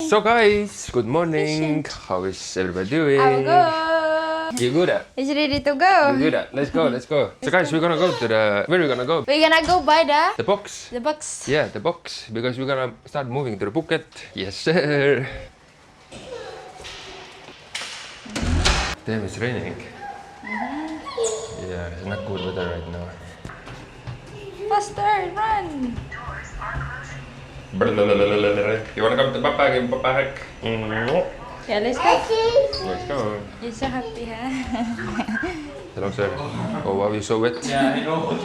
So guys, good morning. How is everybody doing? I'm good. You good at? Is ready to go? You good at? Let's go, let's go. So guys, we're gonna go to the... Where are we gonna go? We're gonna go by the box. The box. Yeah, the box. Because we're gonna start moving to the Phuket. Yes, sir. Damn, it's raining. Yeah, it's not good weather right now. Faster, run. You wanna come to Papa? Give Papa a hug. Yeah, let's go. Let's go. You're so happy, huh? Hello, sir. Oh, wow, you're so wet. Yeah, I know.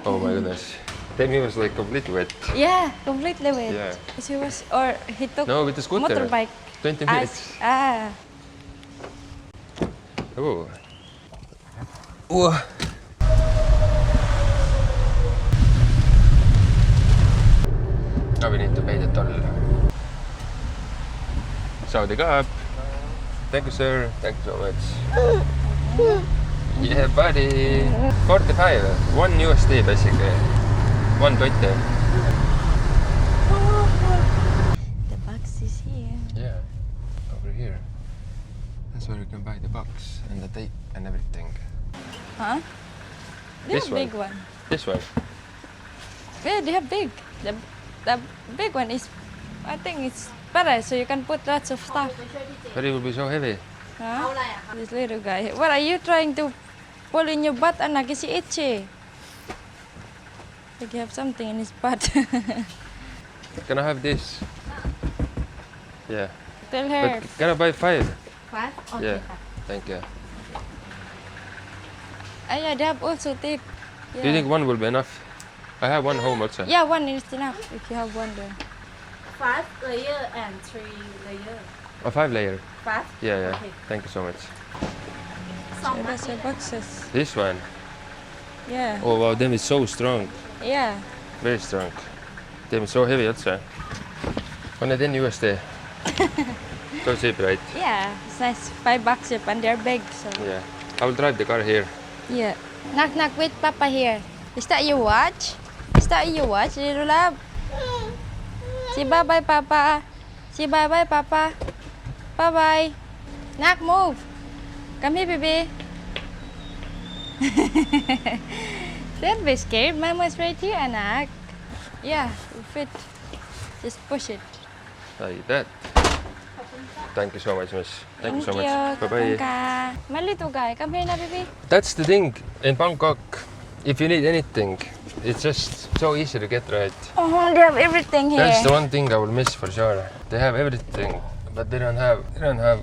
Oh my goodness. Then he was like completely wet. Yeah, completely wet. Yeah. He was, or he took No, with the scooter. motorbike. 20 minutes. Oh. Oh. Now we need to pay the toll. Saudi Cup. Thank you, sir. Thank you so much. Yeah, buddy. 45. $1 basically. 120. The box is here. Yeah, over here. That's where you can buy the box and the tape and everything. Huh? They This have one. big one. This one. Yeah, they have big. The big one is, I think it's better, so you can put lots of stuff. But it will be so heavy. Huh? This little guy. What are you trying to pull in your butt, anak? Is he itchy? Like you have something in his butt. Can I have this? Yeah. Tell her. But can I buy 5? 5? Okay. Yeah. Thank you. Yeah, they have also tape. Yeah. Do you think 1 will be enough? I have 1 home also. Yeah, 1 is enough if you have 1 there. 5 layer and 3 layer. A 5 layer? 5? Yeah, yeah. Okay. Thank you so much. So that's your boxes. This one? Yeah. Oh wow, them is so strong. Yeah. Very strong. Them is so heavy also. Only $10. So cheap, right? Yeah, it's nice. $5 cheap and they're big, so. Yeah. I will drive the car here. Yeah. Knock knock with Papa here. Is that your watch? Is that your watch, little love? Say bye bye, Papa. Say bye bye, Papa. Bye bye. Knock, move. Come here, baby. Don't be scared. Mama's right here, anak. Yeah, fit. Just push it. Like that. Thank you so much, miss. Thank you so much. Bye Bye-bye. bye. My little guy, come here now, baby. That's the thing in Bangkok. If you need anything, it's just so easy to get right. Oh, they have everything here. That's the one thing I will miss for sure. They have everything, but they don't have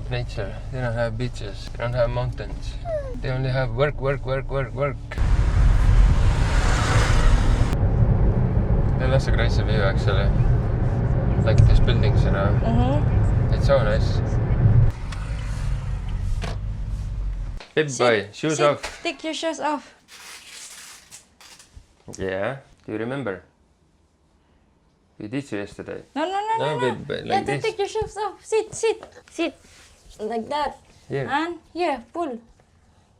nature. They don't have beaches. They don't have mountains. They only have work. Yeah, that's a crazy view actually. Like these buildings, you know. It's so nice. Baby boy, shoes Sit. off. Take your shoes off. Yeah, do you remember? We did you yesterday. No. But You like have to this. take your shoes off. Sit. Like that. Here. And here, pull.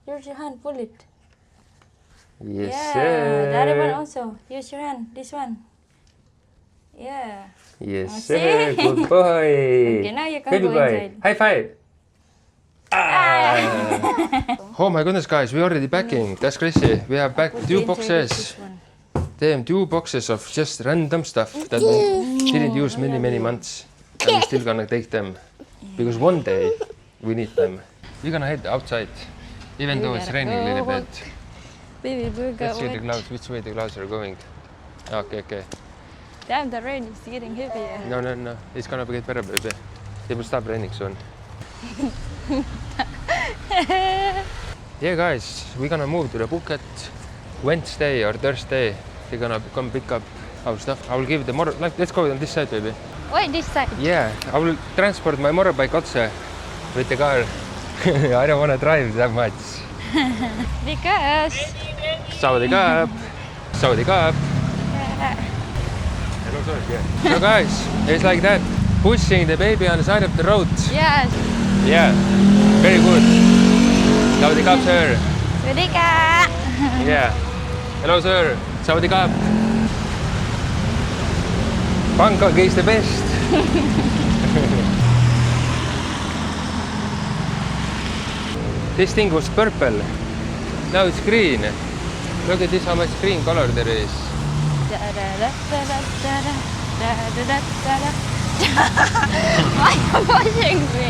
Use your hand, pull it. Yes, Yeah. sir. The other one also. Use your hand. This one. Yeah. Yes, Oh, sir. see? Good boy. Okay, now you can Baby go boy. inside. High five. Ah. Oh my goodness, guys, we're already packing. That's crazy. We have packed 2 boxes. This one. Damn, 2 boxes of just random stuff that we didn't use many months. And we're still gonna take them. Because one day we need them. We're gonna head outside. Even though it's raining a little bit. Baby, we go Let's see the wet. clouds, which way the clouds are going. Okay. Damn, the rain is getting heavier. No. It's gonna get better, baby. It will stop raining soon. Yeah, guys, we're gonna move to the Phuket Wednesday or Thursday. They're gonna come pick up our stuff. I will give the let's go on this side, baby. Wait, this side. Yeah, I will transport my motorbike also with the car. I don't wanna drive that much. Because. Saudi Cup. Hello, sir. Yeah. So guys, it's like that. Pushing the baby on the side of the road. Yes. Yeah, very good. Saudi Cup, sir. Ready, Kak? Yeah. Hello, sir. Saudi Cup. Bangkok is the best. This thing was purple. Now it's green. Look at this, how much green color there is. Why are you pushing me?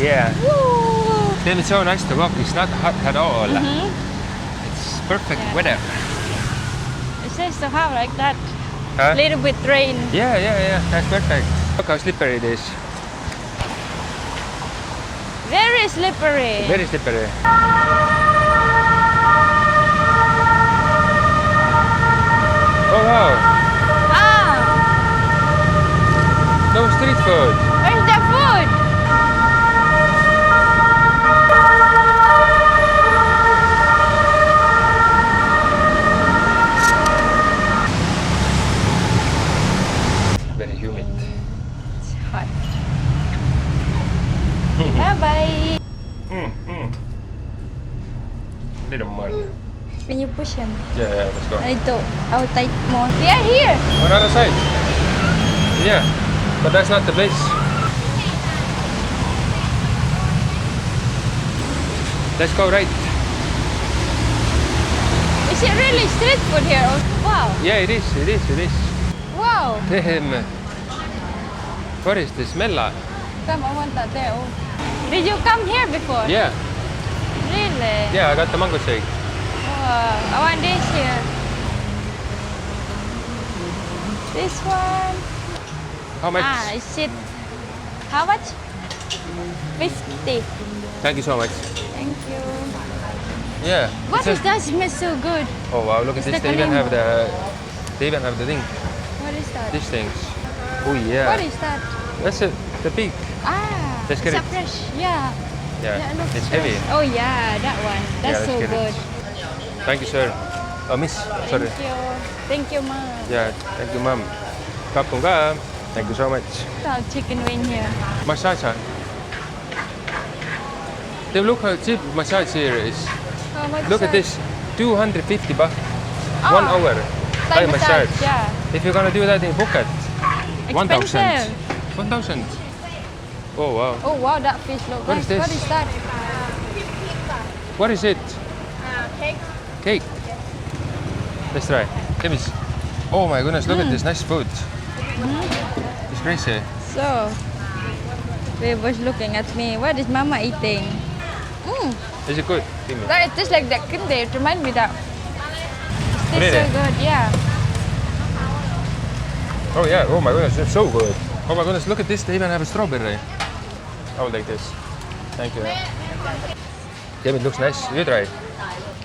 Yeah. Woo. Then it's so nice to walk. It's not hot at all. It's perfect weather. It says to have like that. Huh? Little bit rain. Yeah. That's perfect. Look how slippery it is. Very slippery. Very slippery. Oh wow. Ah, No street food. where's the food? Very humid. It's hot. Bye-bye. Little more. Can you push him? Yeah, let's go. Ito, how tight mo. We are here. On other side. Yeah, but that's not the place. Let's go right. Is it really street food here? Wow. Yeah, it is. Wow. Damn. What is this? Mella? Come, I want that there. Oh. Did you come here before? Yeah. Really? Yeah, I got the mango shake. Wow. I want this here. This one. How much? Ah, is it? How much? 50. Thank you so much. Thank you. Yeah. What it's is that? It smells so good. Oh wow, look at It's this. like They a even have lemon. the thing. What is that? These things. Oh yeah. What is that? That's it. The pig. Ah, Let's get it's a it. fresh. Yeah. Yeah. Yeah, it looks It's fresh. heavy. Oh yeah, that one. That's let's so get it. good. Thank you, sir. Oh, miss. Sorry. Thank you. Thank you, mom. Yeah. Thank you, ma'am. Kapung ka. Thank you so much. Have chicken wing here. Massage. Then look how cheap massage here is. How much? Look at that? this. 250 baht. Ah, 1 hour. Thai Thai massage. massage. Yeah. If you're gonna do that in Phuket, 1,000. Expensive. 1,000. Oh wow. Oh wow, that fish look What nice. is this? What is that? What is it? Cake. Cake. Let's try. Let me see. Oh my goodness, look at this nice food. It's crazy. So, babe was looking at me. What is mama eating? Is it good? Give me. That it tastes like that kinder. It reminds me that. It tastes so Really? good. Yeah. Oh yeah, oh my goodness, it's so good. Oh my goodness, look at this, they even have a strawberry. I would like this. Thank you. Yeah, it looks nice. You try.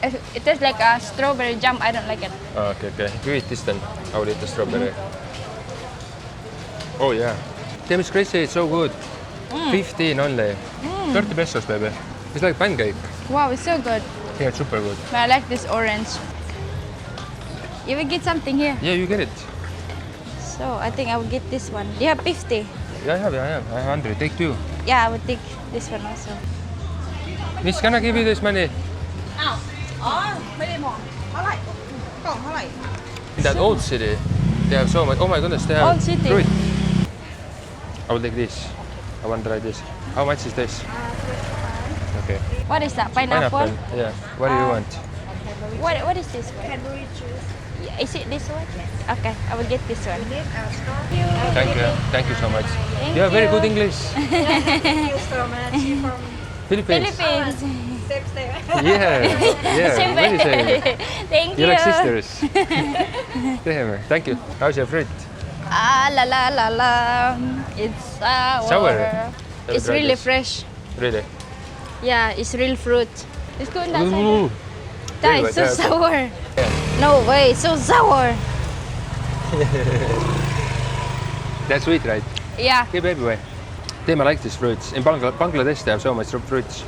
It tastes like a strawberry jam. I don't like it. Oh, okay. You eat this then. I will eat the strawberry. Oh yeah. Damn, it's crazy, it's so good. 15 only. 30 pesos, baby. It's like pancake. Wow, it's so good. Yeah, it's super good. But I like this orange. You will get something here. Yeah, you get it. So I think I will get this one. Do you have 50? Yeah, I have. I have 100. Take 2. Yeah, I will take this one also. Miss, can I give you this money? อ้าว อ๋อ ไม่ได้มองเท่าไหร่ กล่องเท่าไหร่ In that old city, they have so much. Oh my goodness, they have Old city? fruit. I would like this. I want to try this. How much is this? Okay. What is that? Pineapple? Yeah. What do you want? What is this one? Yeah, is it this one? Okay, I will get this one. Thank you. Thank you so much. Thank You have very you. good English. Thank you so much from Philippines. Philippines. Step Step. Yeah. Same Very same. Thank you. You're like sisters. Damn. Thank you. How's your fruit? Ah, la la la la. It's sour. Sour? It's try really this. fresh. Really? Yeah, it's real fruit. Let's go in that side. Ooh. That Very is so good. sour. No way, so sour. That's sweet, right? Yeah. Give everywhere. Damn, I like these fruits. In Bangladesh, they have so much fruits.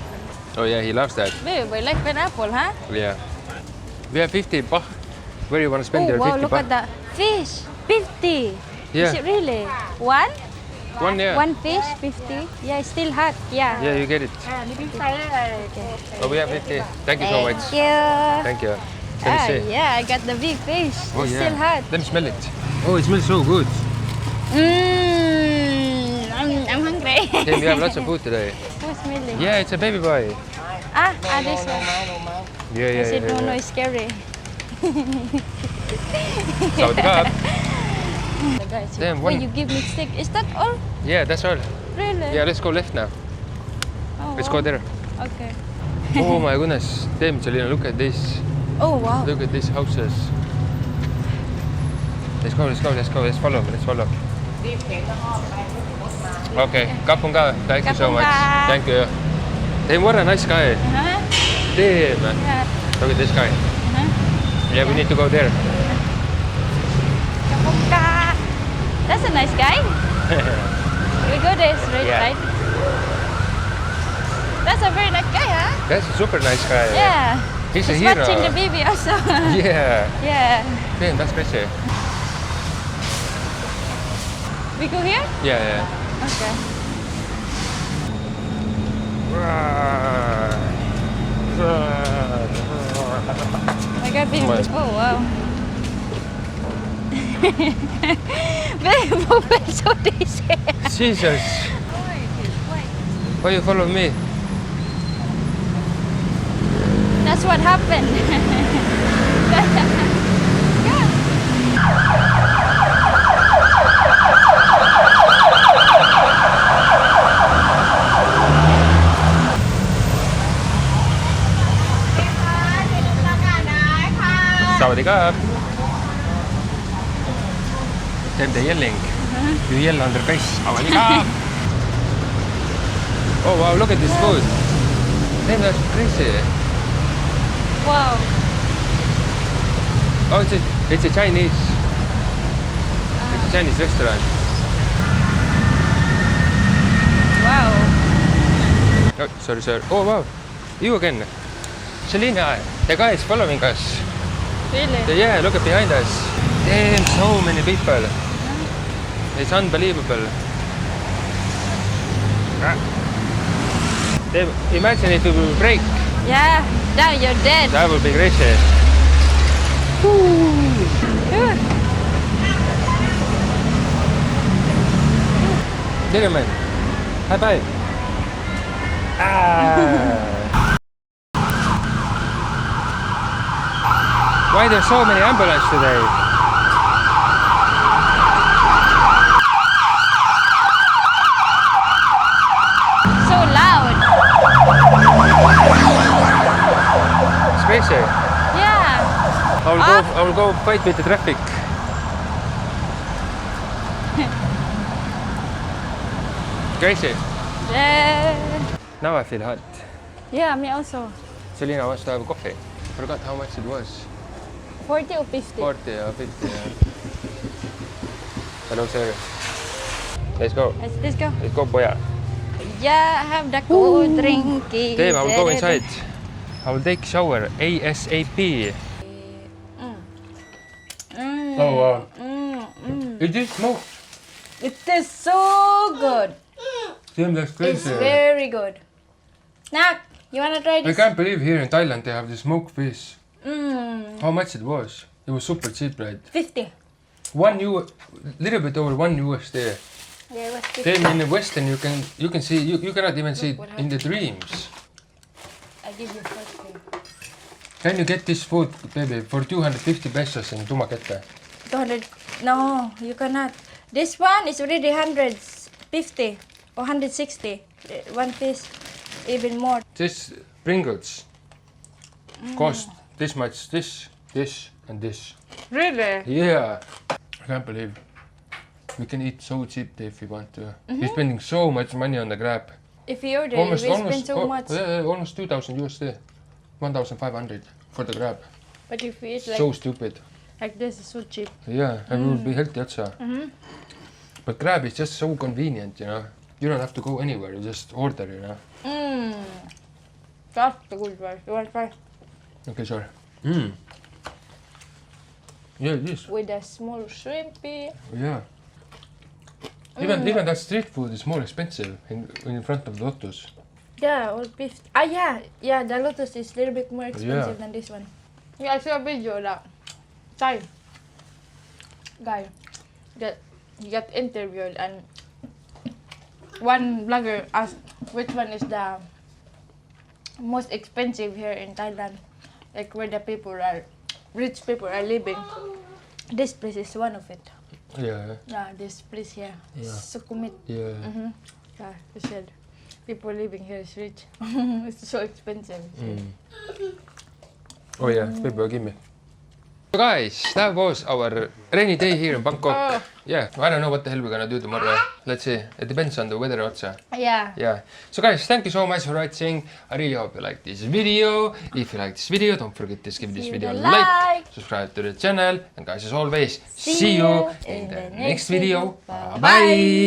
Oh yeah, he loves that. Babe, I like pineapple, huh? Yeah. We have 50 baht. Where you want to spend Oh your wow, 50 look baht? at that fish. 50. Yeah. Is it really? One? One, yeah. One fish, 50. Yeah, it's still hot. Yeah. Yeah, you get it. อ่านี่พี่ไซส์อะไร Oh, we have 50. Thank you so much. Thank you. Thank you. Let me Ah, see. yeah, I got the big fish. Oh, It's yeah. still hot. Let me smell it. Oh, it smells so good. Mmm, I'm hungry. Tim, you have lots of food today. Who's Millie? Yeah, it's a baby boy. This one. Yeah, I said no, it's scary. Saudi Cup. The guy said, Damn, "Wait, one- you give me steak. Is that all? Yeah, that's all. Really? Yeah, let's go left now. Oh, Let's wow. go there. Okay. Oh my goodness. Damn, Selena, look at this. Oh, wow. Look at these houses. Let's go. Let's follow. Okay, Kapunga, thank you so much. Kapunga. Thank you. Damn, what a nice guy. Uh-huh. Damn. Yeah. Look at this guy. Uh-huh. Yeah, we need to go there. Kapunga. That's a nice guy. We go there straight, Yeah. right? That's a very nice guy, huh? That's a super nice guy. Yeah. He's a He's hero. watching the baby also. Yeah. Yeah. Damn, that's crazy. We go here? Yeah. Okay. I got big. Well. Oh wow. Very so this. Jesus. Why you follow me? That's what happened. Saudi Cup. Them they're yelling. You yell on their face. Saudi Cup. Oh wow, look at this food. Damn, that's crazy. Wow. Oh, it's a Chinese. It's a Chinese restaurant. Wow. Oh, sorry, sir. Oh wow, you again. Selena, the guy is following us. Really? Yeah, look at behind us. Damn, so many people. It's unbelievable. Damn, imagine if it will break. Yeah. Now you're dead. That would be crazy. Gentlemen, high five. Why there's so many ambulance today? So loud. It's crazy. Yeah. I will go fight with the traffic. Crazy. Yeah. Now I feel hot. Yeah, me also. Selena wants to have a coffee. Forgot how much it was. 40 or 50? 40 or 50. Hello, sir. Let's go. Let's go. Let's go, boya. Yeah, have the cool drinky. Damn, I will go inside. I will take shower ASAP. Oh wow. It is smoke. It is so good. Damn, that's It's crazy. very good. Nak, you wanna try I this? can't believe here in Thailand they have the smoked fish. Mm, How much it was? It was super cheap, right? 50. Little bit over $1. Yeah, it was 50. Then in the Western you can see you cannot even see it what in the dreams. I give you 40. Can you get this food, baby, for 250 pesos in Tumakete? 200. No, you cannot. This one is already 150 or 160. One piece, even more. This Pringles cost this much, this, and this. Really? Yeah, I can't believe we can eat so cheap if we want to. We're spending so much money on the Grab. If you order, we spend so much. Yeah, almost 2,000 USD, 1,500 for the Grab. But if you eat like, So stupid. like this, it's so cheap. Yeah, and we will be healthy also. But Grab is just so convenient, you know. You don't have to go anywhere, you just order, you know. That's the good one. You want to try? Okay, sure. Yeah, it is. With a small shrimpy. Yeah. Even that street food is more expensive in front of Lotus. Yeah, or beef. Yeah, the Lotus is a little bit more expensive than this one. Yeah, I saw a video that Thai guy that he got interviewed and one blogger asked which one is the most expensive here in Thailand, like where the rich people are living. This place is one of it. Yeah. Yeah, this place here, Yeah. Sukhumvit. Yeah. Yeah, he said people living here is rich. It's so expensive. Oh yeah, people give me. So guys, that was our rainy day here in Bangkok. Oh. Yeah, I don't know what the hell we're gonna do tomorrow. Let's see. It depends on the weather also. Yeah. Yeah. So guys, thank you so much for watching. I really hope you liked this video. If you liked this video, don't forget to give this video a like, subscribe to the channel, and guys, as always, see you in the next video. Bye bye.